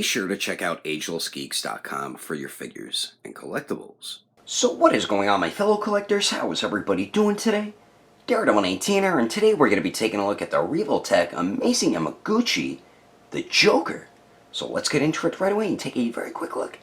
sure to check out Agelessgeeks.com for your figures and collectibles. So what is going on, my fellow collectors? How is everybody doing today? Daredevil18er, and today we're going to be taking a look at the Revoltech Amazing Yamaguchi, the Joker. So let's get into it right away and take a very quick look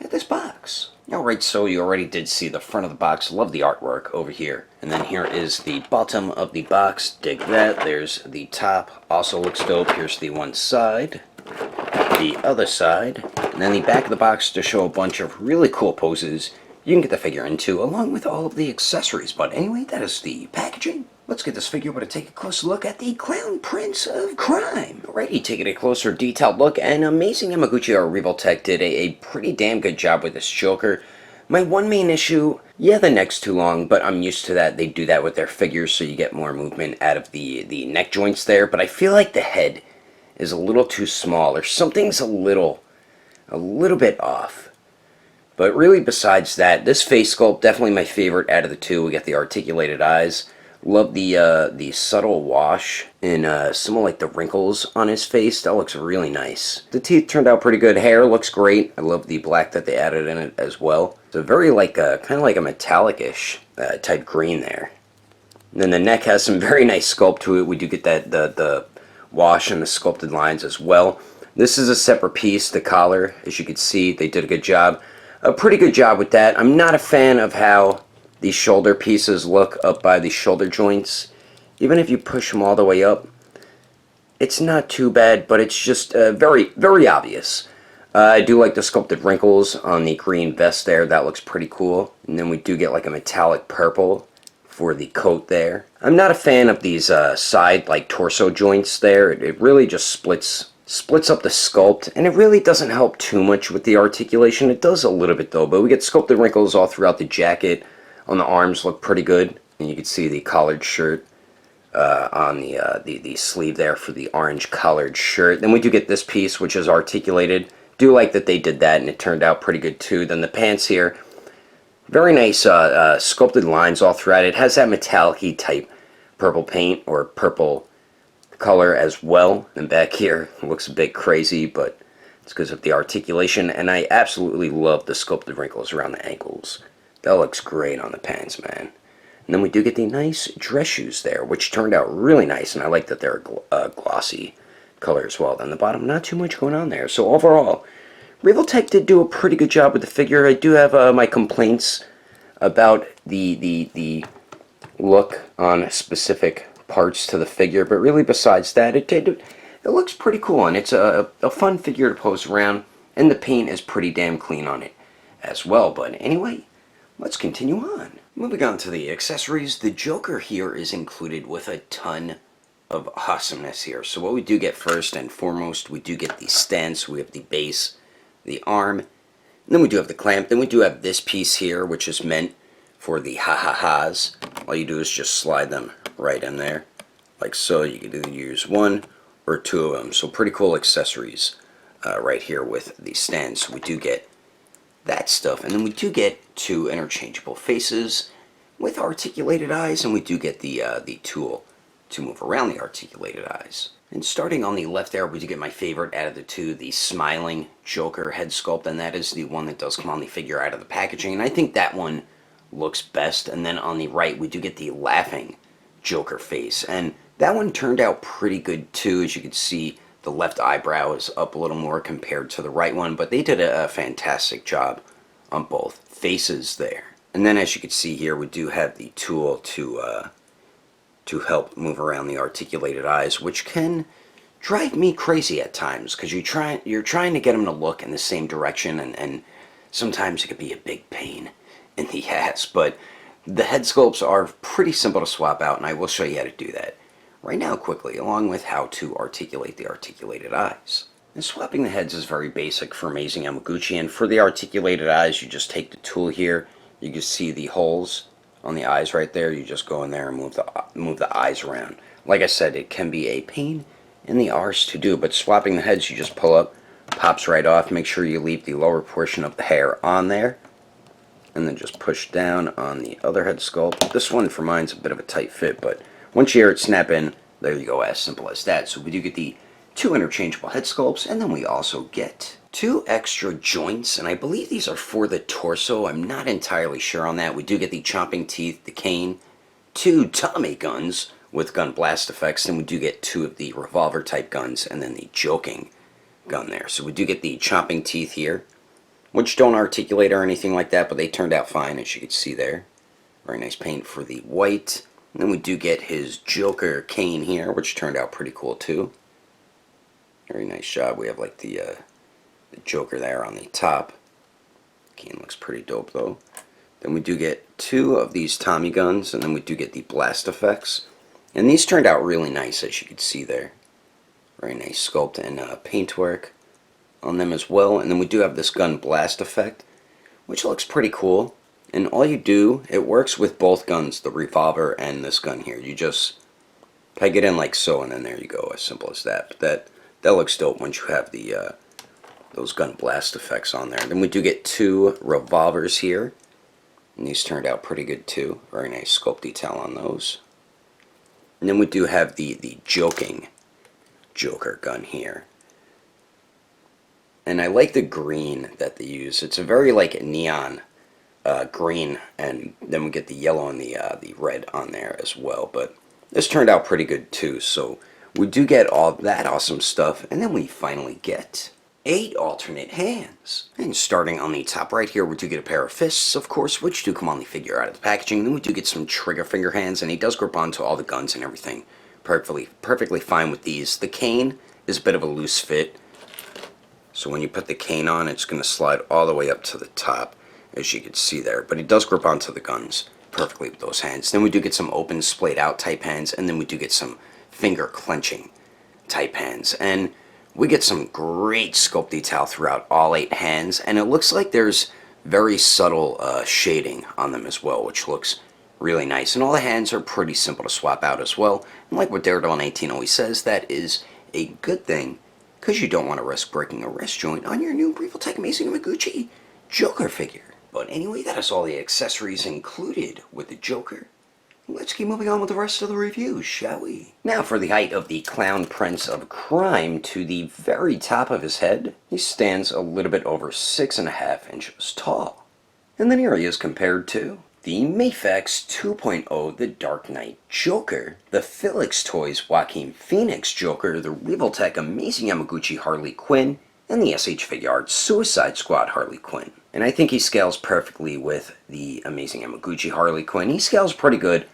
at this box. Alright, so you already did see the front of the box. Love the artwork over here. And then here is the bottom of the box. Dig that. There's the top. Also looks dope. Here's the one side, the other side, and then the back of the box to show a bunch of really cool poses you can get the figure into, along with all of the accessories. But anyway, that is the packaging. Let's get this figure to take a closer look at the Clown Prince of Crime. Alrighty, taking a closer detailed look, and Amazing Yamaguchi or Revoltech did a pretty damn good job with this Joker. My one main issue, yeah, the neck's too long, but I'm used to that. They do that with their figures, so you get more movement out of the neck joints there. But I feel like the head is a little too small, or something's a little bit off. But really, besides that, this face sculpt, definitely my favorite out of the two. We got the articulated eyes. Love the subtle wash and some of like the wrinkles on his face. That looks really nice. The teeth turned out pretty good. Hair looks great. I love the black that they added in it as well. It's a very like kind of like a metallic-ish type green there. And then the neck has some very nice sculpt to it. We do get that the wash and the sculpted lines as well. This is a separate piece. The collar, as you can see, they did a good job. A pretty good job with that. I'm not a fan of how these shoulder pieces look up by the shoulder joints. Even if you push them all the way up, it's not too bad, but it's just very, very obvious. I do like the sculpted wrinkles on the green vest there. That looks pretty cool. And then we do get like a metallic purple for the coat there. I'm not a fan of these side like torso joints there. It really just splits up the sculpt, and it really doesn't help too much with the articulation. It does a little bit though, but we get sculpted wrinkles all throughout the jacket. On the arms look pretty good, and you can see the collared shirt on the sleeve there for the orange collared shirt. Then we do get this piece, which is articulated. Do like that they did that, and it turned out pretty good too. Then the pants here, very nice sculpted lines all throughout. It has that metallic-y type purple paint or purple color as well. And back here it looks a bit crazy, but it's because of the articulation. And I absolutely love the sculpted wrinkles around the ankles. That looks great on the pants, man. And then we do get the nice dress shoes there, which turned out really nice, and I like that they're a glossy color as well. Then the bottom, not too much going on there. So overall, Revoltech did do a pretty good job with the figure. I do have my complaints about the look on specific parts to the figure, but really besides that, it looks pretty cool, and it's a fun figure to pose around, and the paint is pretty damn clean on it as well. But anyway, let's continue on. Moving on to the accessories, the Joker here is included with a ton of awesomeness here. So what we do get first and foremost, we do get the stance, we have the base, the arm, and then we do have the clamp. Then we do have this piece here, which is meant for the ha-ha-has. All you do is just slide them right in there, like so. You can either use one or two of them. So pretty cool accessories right here with the stance. We do get that stuff, and then we do get two interchangeable faces with articulated eyes, and we do get the tool to move around the articulated eyes. And starting on the left there, we do get my favorite out of the two, the smiling Joker head sculpt, and that is the one that does come on the figure out of the packaging, and I think that one looks best. And then on the right, we do get the laughing Joker face, and that one turned out pretty good too. As you can see, the left eyebrow is up a little more compared to the right one, but they did a fantastic job on both faces there. And then as you can see here, we do have the tool to help move around the articulated eyes, which can drive me crazy at times, because you're trying to get them to look in the same direction, and sometimes it could be a big pain in the ass. But the head sculpts are pretty simple to swap out, and I will show you how to do that right now quickly, along with how to articulate the articulated eyes. And swapping the heads is very basic for Amazing Yamaguchi, and for the articulated eyes, you just take the tool here. You can see the holes on the eyes right there. You just go in there and move the eyes around. Like I said, it can be a pain in the arse to do, but swapping the heads, you just pull up, pops right off. Make sure you leave the lower portion of the hair on there, and then just push down on the other head sculpt. This one for mine's a bit of a tight fit, but once you hear it snap in, there you go, as simple as that. So we do get the 2 interchangeable head sculpts, and then we also get 2 extra joints, and I believe these are for the torso. I'm not entirely sure on that. We do get the chopping teeth, the cane, 2 Tommy guns with gun blast effects, and we do get 2 of the revolver type guns, and then the joking gun there. So we do get the chopping teeth here, which don't articulate or anything like that, but they turned out fine, as you can see there. Very nice paint for the white. And then we do get his Joker cane here, which turned out pretty cool too. Very nice job. We have like the Joker there on the top. Cane looks pretty dope though. Then we do get 2 of these Tommy guns, and then we do get the blast effects. And these turned out really nice, as you can see there. Very nice sculpt and paintwork on them as well. And then we do have this gun blast effect, which looks pretty cool. And all you do, it works with both guns, the revolver and this gun here. You just peg it in like so, and then there you go, as simple as that. But that looks dope once you have the those gun blast effects on there. Then we do get 2 revolvers here, and these turned out pretty good too. Very nice sculpt detail on those. And then we do have the joking Joker gun here. And I like the green that they use. It's a very like neon green, and then we get the yellow and the red on there as well. But this turned out pretty good too. So we do get all that awesome stuff, and then we finally get 8 alternate hands. And starting on the top right here, we do get a pair of fists, of course, which do come on the figure out of the packaging. And then we do get some trigger finger hands, and he does grip onto all the guns and everything perfectly fine with these. The cane is a bit of a loose fit, so when you put the cane on, it's going to slide all the way up to the top, as you can see there. But he does grip onto the guns perfectly with those hands. Then we do get some open, splayed out type hands, and then we do get some finger clenching type hands. And we get some great sculpt detail throughout all 8 hands, and it looks like there's very subtle shading on them as well, which looks really nice. And all the hands are pretty simple to swap out as well. And like what Daredevil 18 always says, that is a good thing, because you don't want to risk breaking a wrist joint on your new Revoltech Amazing Yamaguchi Joker figure. But anyway, that is all the accessories included with the Joker. Let's keep moving on with the rest of the review, shall we? Now for the height of the Clown Prince of Crime to the very top of his head. He stands a little bit over 6.5 inches tall. And then here he is compared to the Mafex 2.0 The Dark Knight Joker, the Felix Toys Joaquin Phoenix Joker, the Revoltech Amazing Yamaguchi Harley Quinn, and the SH Figure Arts Suicide Squad Harley Quinn. And I think he scales perfectly with the Amazing Yamaguchi Harley Quinn. He scales pretty good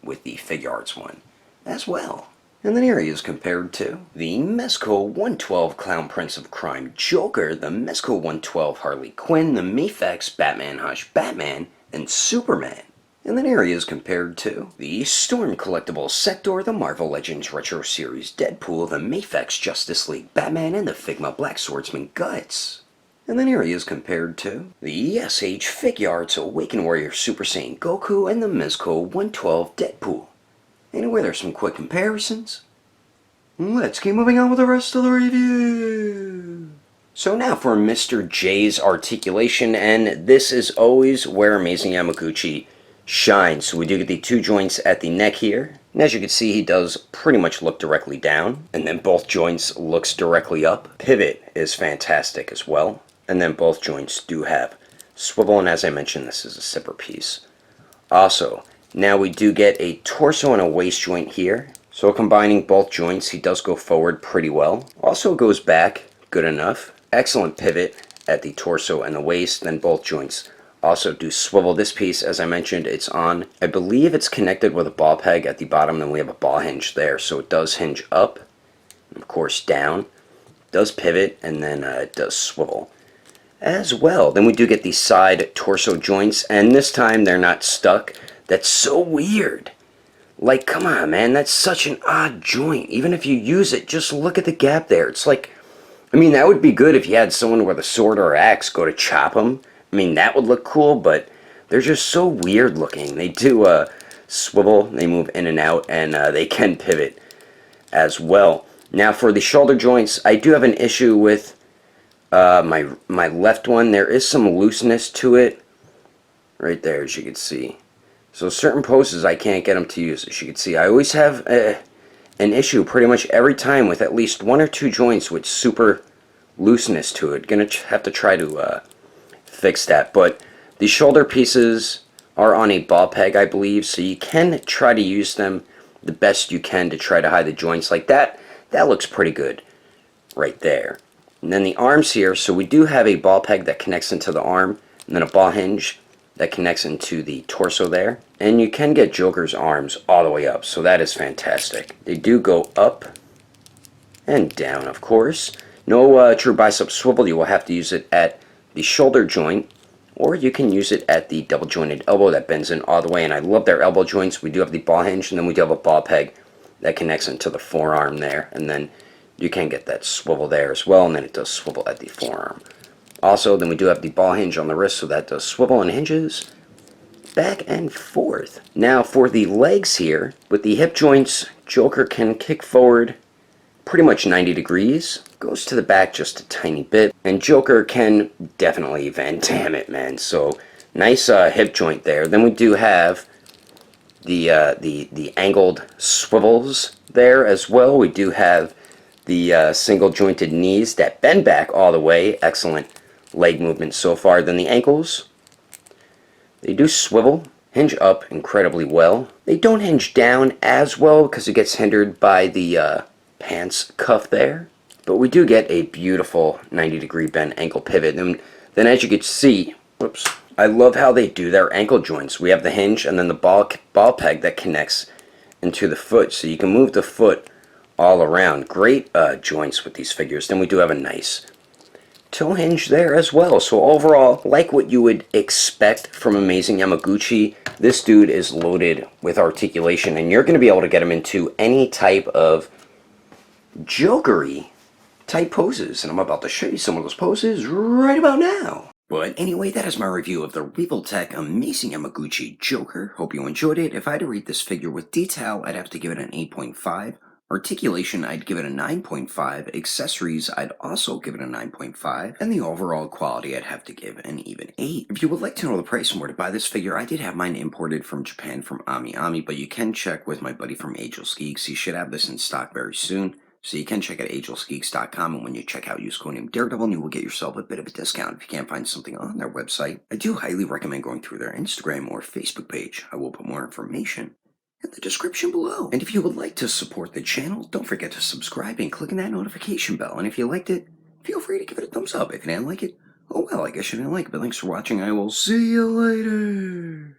with the Figure Arts one as well. And then here he is compared to the Mezco 112 Clown Prince of Crime Joker, the Mezco 112 Harley Quinn, the Mafex Batman Hush Batman, and Superman. And then here he is compared to the Storm Collectibles Sector, the Marvel Legends Retro Series Deadpool, the Mafex Justice League Batman, and the Figma Black Swordsman Guts. And then here he is compared to the SH Figure Arts Awakened Warrior Super Saiyan Goku and the Mezco 112 Deadpool. Anyway, there's some quick comparisons. Let's keep moving on with the rest of the review. So now for Mr. J's articulation, and this is always where Amazing Yamaguchi shines. So we do get the 2 joints at the neck here. And as you can see, he does pretty much look directly down, and then both joints looks directly up. Pivot is fantastic as well. And then both joints do have swivel, and as I mentioned, this is a zipper piece. Also, now we do get a torso and a waist joint here. So combining both joints, he does go forward pretty well. Also goes back, good enough. Excellent pivot at the torso and the waist, then both joints also do swivel. This piece, as I mentioned, it's on, I believe it's connected with a ball peg at the bottom, then we have a ball hinge there. So it does hinge up, and of course down, does pivot, and then it does swivel as well. Then we do get the side torso joints, and this time they're not stuck. That's so weird. Like, come on, man, that's such an odd joint. Even if you use it, just look at the gap there. It's like, I mean, that would be good if you had someone with a sword or axe go to chop them. I mean, that would look cool, but they're just so weird looking. They do swivel, they move in and out, and they can pivot as well. Now for the shoulder joints, I do have an issue with my left one. There is some looseness to it right there, as you can see. So certain poses I can't get them to use, as you can see. I always have an issue pretty much every time with at least one or two joints with super looseness to it. Gonna have to try to fix that. But the shoulder pieces are on a ball peg, I believe, so you can try to use them the best you can to try to hide the joints like that. That looks pretty good right there. And then the arms here, so we do have a ball peg that connects into the arm, and then a ball hinge that connects into the torso there. And you can get Joker's arms all the way up, so that is fantastic. They do go up and down, of course. No true bicep swivel. You will have to use it at the shoulder joint, or you can use it at the double jointed elbow that bends in all the way. And I love their elbow joints. We do have the ball hinge, and then we do have a ball peg that connects into the forearm there, and then you can get that swivel there as well, and then it does swivel at the forearm. Also, then we do have the ball hinge on the wrist, so that does swivel and hinges back and forth. Now for the legs here, with the hip joints, Joker can kick forward pretty much 90 degrees, goes to the back just a tiny bit, and Joker can definitely Van Damme it, man. So nice hip joint there. Then we do have the angled swivels there as well. We do have the single jointed knees that bend back all the way. Excellent leg movement so far. Then the ankles, they do swivel, hinge up incredibly well. They don't hinge down as well because it gets hindered by the pants cuff there. But we do get a beautiful 90-degree bend ankle pivot. And then as you can see, whoops, I love how they do their ankle joints. We have the hinge and then the ball peg that connects into the foot. So you can move the foot all around. Great joints with these figures. Then we do have a nice toe hinge there as well. So overall, like what you would expect from Amazing Yamaguchi, this dude is loaded with articulation, and you're going to be able to get him into any type of jokery type poses. And I'm about to show you some of those poses right about now. But anyway, that is my review of the Revoltech Amazing Yamaguchi Joker. Hope you enjoyed it. If I had to rate this figure with detail, I'd have to give it an 8.5. Articulation, I'd give it a 9.5. Accessories, I'd also give it a 9.5. And the overall quality, I'd have to give an even 8. If you would like to know the price and where to buy this figure, I did have mine imported from Japan from Ami, but you can check with my buddy from Agelessgeeks. He should have this in stock very soon. So you can check out Agelessgeeks.com, and when you check out, use code name Daredevil, and you will get yourself a bit of a discount if you can't find something on their website. I do highly recommend going through their Instagram or Facebook page. I will put more information in the description below. And if you would like to support the channel, don't forget to subscribe and click on that notification bell. And if you liked it, feel free to give it a thumbs up. If you didn't like it, oh well, I guess you didn't like it. But thanks for watching. I will see you later.